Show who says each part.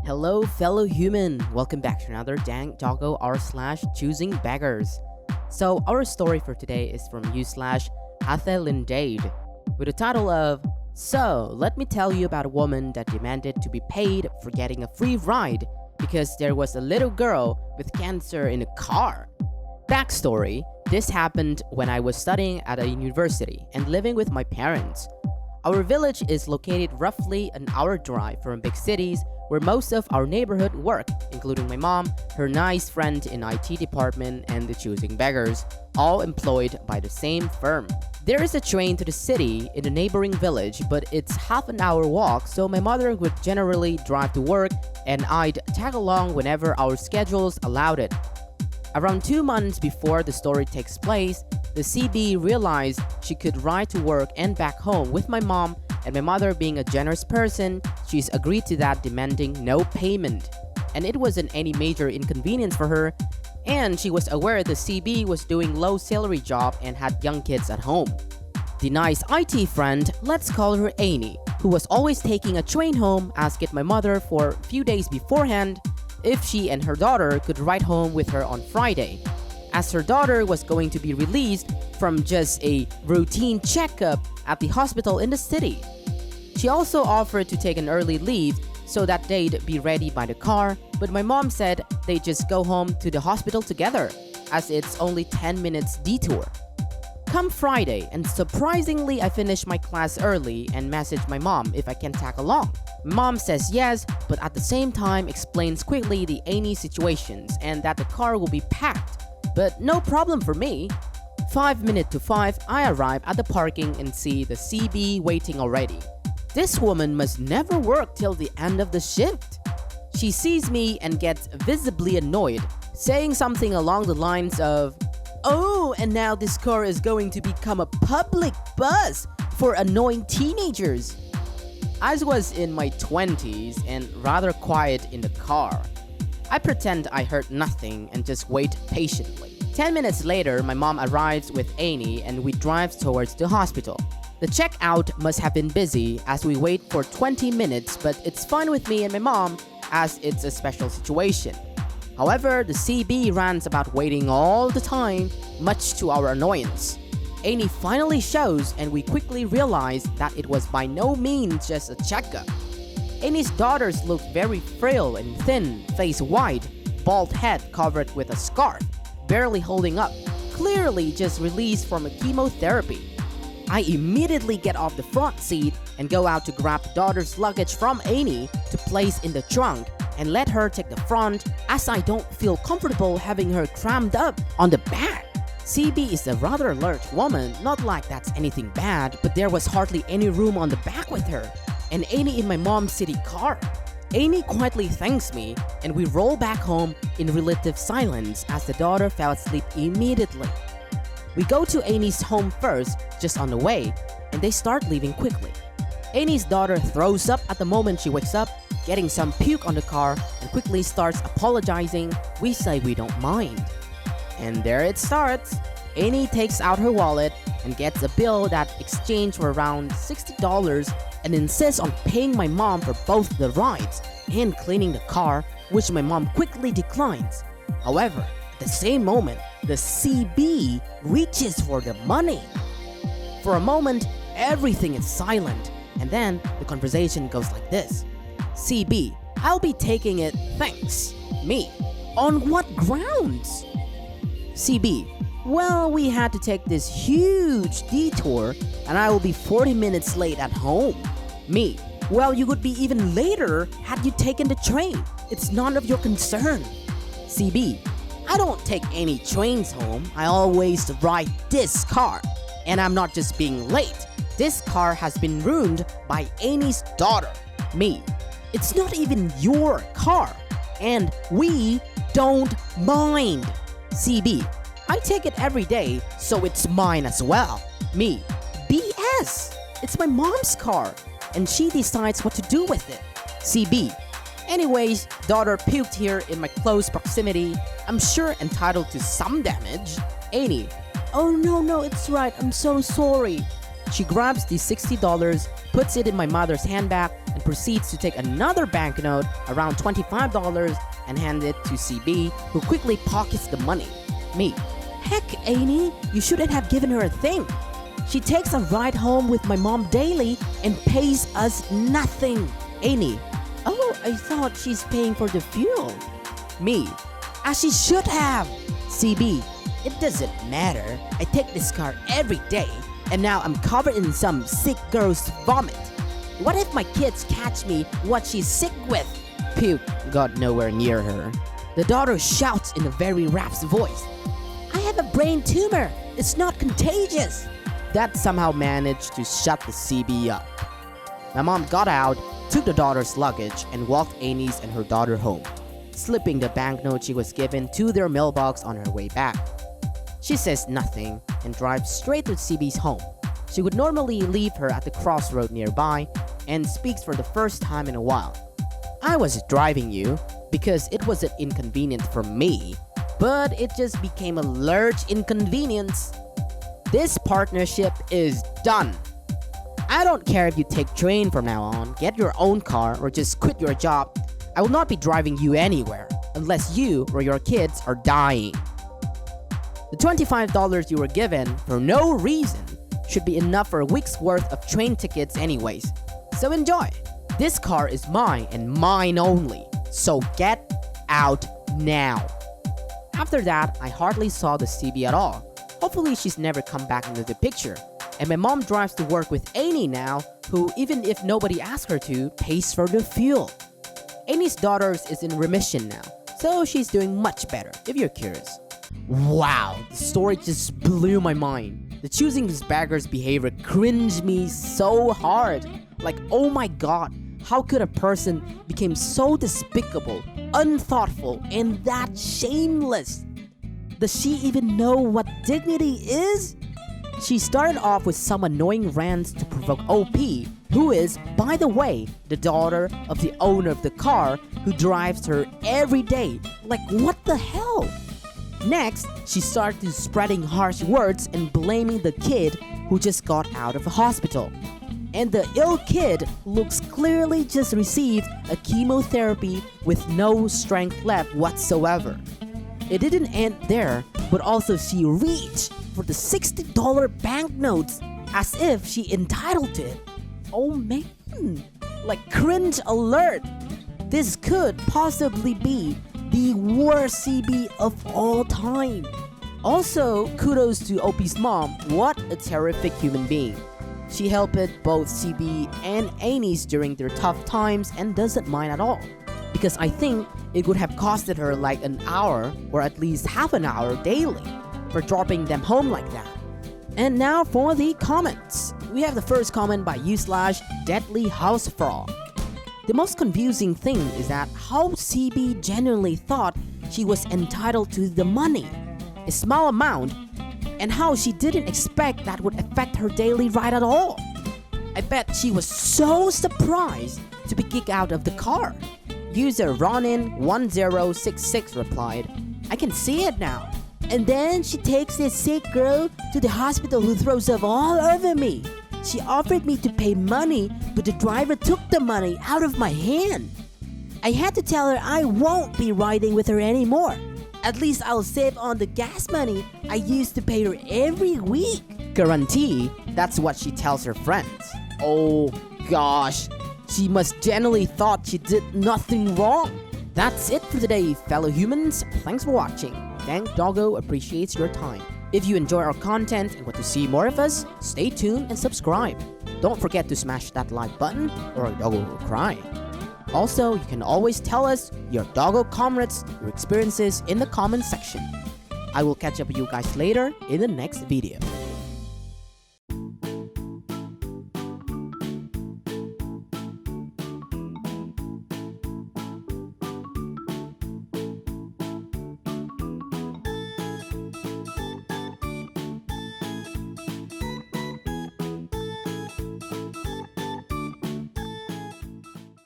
Speaker 1: Hello, fellow human. Welcome back to another Dank Doggo r/ChoosingBeggars. So, our story for today is from you/Athelindade with the title of So, let me tell you about a woman that demanded to be paid for getting a free ride because there was a little girl with cancer in a car. Backstory: this happened when I was studying at a university and living with my parents. Our village is located roughly an hour drive from big cities where most of our neighborhood work, including my mom, her nice friend in IT department, and the ChoosingBeggars, all employed by the same firm. There is a train to the city in the neighboring village, but it's half an hour walk, so my mother would generally drive to work and I'd tag along whenever our schedules allowed it. Around 2 months before the story takes place, the CB realized she could ride to work and back home with my mom, and my mother being a generous person, she's agreed to that, demanding no payment. And it wasn't any major inconvenience for her, and she was aware the CB was doing low salary job and had young kids at home. The nice IT friend, let's call her Annie, who was always taking a train home, asked my mother for a few days beforehand if she and her daughter could ride home with her on Friday, as her daughter was going to be released from just a routine checkup at the hospital in the city. She also offered to take an early leave so that they'd be ready by the car, but my mom said they'd just go home to the hospital together, as it's only 10 minutes detour. Come Friday, and surprisingly I finished my class early and messaged my mom if I can tag along. Mom says yes, but at the same time explains quickly the Annie situations and that the car will be packed, but no problem for me. 5 minutes to 5, I arrive at the parking and see the CB waiting already. This woman must never work till the end of the shift. She sees me and gets visibly annoyed, saying something along the lines of, "Oh, and now this car is going to become a public bus for annoying teenagers." I was in my 20s and rather quiet in the car. I pretend I heard nothing and just wait patiently. 10 minutes later, my mom arrives with Annie and we drive towards the hospital. The checkout must have been busy as we wait for 20 minutes, but it's fine with me and my mom as it's a special situation. However, the CB rants about waiting all the time, much to our annoyance. Annie finally shows and we quickly realize that it was by no means just a checkup. Annie's daughters looked very frail and thin, face wide, bald head covered with a scarf, barely holding up, clearly just released from a chemotherapy. I immediately get off the front seat and go out to grab daughter's luggage from Annie to place in the trunk and let her take the front, as I don't feel comfortable having her crammed up on the back. CB is a rather large woman, not like that's anything bad, but there was hardly any room on the back with her, and Annie in my mom's city car. Annie quietly thanks me, and we roll back home in relative silence as the daughter fell asleep immediately. We go to Annie's home first, just on the way, and they start leaving quickly. Annie's daughter throws up at the moment she wakes up, getting some puke on the car, and quickly starts apologizing. We say we don't mind. And there it starts. Annie takes out her wallet and gets a bill that exchanged for around $60 and insists on paying my mom for both the rides and cleaning the car, which my mom quickly declines. However, at the same moment, the CB reaches for the money. For a moment, everything is silent, and then the conversation goes like this. CB, I'll be taking it, thanks. Me, on what grounds? CB, well, we had to take this huge detour and I will be 40 minutes late at home. Me, well, you would be even later had you taken the train. It's none of your concern. CB, I don't take any trains home. I always ride this car. And I'm not just being late. This car has been ruined by Annie's daughter. Me, it's not even your car. And we don't mind. CB, I take it every day, so it's mine as well. Me, BS. It's my mom's car, and she decides what to do with it. CB, anyways, daughter puked here in my close proximity. I'm sure entitled to some damage. Annie, oh no, it's right, I'm so sorry. She grabs the $60, puts it in my mother's handbag, and proceeds to take another banknote, around $25, and hand it to CB, who quickly pockets the money. Me: heck, Annie, you shouldn't have given her a thing. She takes a ride home with my mom daily and pays us nothing. Annie: oh, I thought she's paying for the fuel. Me: as she should have. CB: it doesn't matter. I take this car every day, and now I'm covered in some sick girl's vomit. What if my kids catch me what she's sick with? Puke got nowhere near her. The daughter shouts in a very rasped voice: I have a brain tumor. It's not contagious. That somehow managed to shut the CB up. My mom got out, took the daughter's luggage, and walked Annie's and her daughter home, slipping the banknote she was given to their mailbox on her way back. She says nothing and drives straight to CB's home. She would normally leave her at the crossroad nearby and speaks for the first time in a while. I was driving you because it wasn't inconvenient for me, but it just became a large inconvenience. This partnership is done. I don't care if you take train from now on, get your own car, or just quit your job. I will not be driving you anywhere unless you or your kids are dying. The $25 you were given for no reason should be enough for a week's worth of train tickets anyways. So enjoy. This car is mine and mine only. So get out now. After that, I hardly saw the CB at all. Hopefully she's never come back into the picture. And my mom drives to work with Annie now, who, even if nobody asks her to, pays for the fuel. Annie's daughter is in remission now, so she's doing much better, if you're curious. Wow, the story just blew my mind. The ChoosingBeggars behavior cringed me so hard. Like, oh my god, how could a person become so despicable, unthoughtful, and that shameless? Does she even know what dignity is? She started off with some annoying rants to provoke OP, who is, by the way, the daughter of the owner of the car who drives her every day. Like, what the hell? Next, she started spreading harsh words and blaming the kid who just got out of the hospital. And the ill kid looks clearly just received a chemotherapy with no strength left whatsoever. It didn't end there, but also she reached for the $60 banknotes as if she entitled to it. Oh man, like cringe alert. This could possibly be the worst CB of all time. Also, kudos to OP's mom. What a terrific human being. She helped both CB and Annie's during their tough times and doesn't mind at all. Because I think it would have costed her like an hour or at least half an hour daily for dropping them home like that. And now for the comments. We have the first comment by u/deadlyhousefrog. The most confusing thing is that how CB genuinely thought she was entitled to the money, a small amount, and how she didn't expect that would affect her daily ride at all. I bet she was so surprised to be kicked out of the car. User Ronin1066 replied, I can see it now. And then she takes this sick girl to the hospital who throws up all over me. She offered me to pay money, but the driver took the money out of my hand. I had to tell her I won't be riding with her anymore. At least I'll save on the gas money I used to pay her every week. Guarantee that's what she tells her friends. Oh gosh, she must genuinely thought she did nothing wrong. That's it for today, fellow humans. Thanks for watching. Dankdoggo appreciates your time. If you enjoy our content and want to see more of us, stay tuned and subscribe. Don't forget to smash that like button or a doggo will cry. Also, you can always tell us your doggo comrades, your experiences in the comment section. I will catch up with you guys later in the next video.